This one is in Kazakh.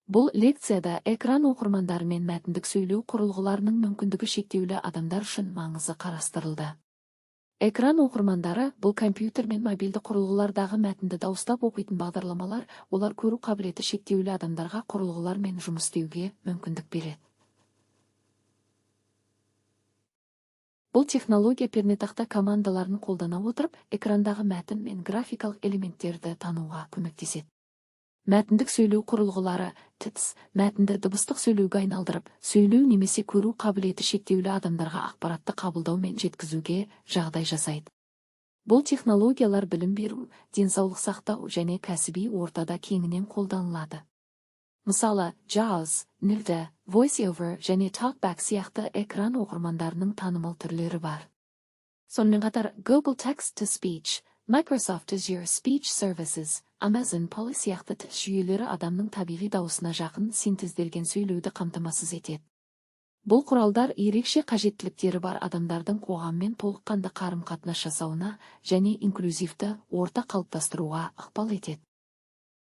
Бұл лекцияда экран оқырмандары мен мәтіндік сөйлеу құрылғыларының мүмкіндігі шектеулі адамдар үшін маңызы қарастырылды. Экран оқырмандары бұл компьютер мен мобильді құрылғылардағы мәтінді дауыстап оқитын бағдарламалар, олар көру қабілеті шектеулі адамдарға құрылғылармен жұмыс істеуге мүмкіндік береді. Бұл технология пернетақта командаларын қолдана отырып, экрандағы мәтін мен графикалық элементтерді тануға көмектеседі. Мәтіндік сөйлеу құрылғылары TITS мәтінді дыбыстық сөйлеуге айналдырып, сөйлеу немесе көру қабілеті шектеулі адамдарға ақпаратты қабылдау мен жеткізуге жағдай жасайды. Бұл технологиялар білім беру, денсаулық сақтау және кәсіби ортада кеңінен қолданылады. Мысалы, JAWS, NLD, VoiceOver және TalkBack сияқты экран оқырмандарының танымал түрлері бар. Сонымен қатар Google Text-to-Speech, Microsoft Azure Speech Services, Amazon Polly сияқты тіл жүйелері адамның табиғи дауысына жақын синтезделген сөйлеуді қамтамасыз етеді. Бұл құралдар ерекше қажеттіліктері бар адамдардың қоғаммен толыққанды қарым-қатынас жасауына және инклюзивті орта қалыптастыруға ықпал етеді.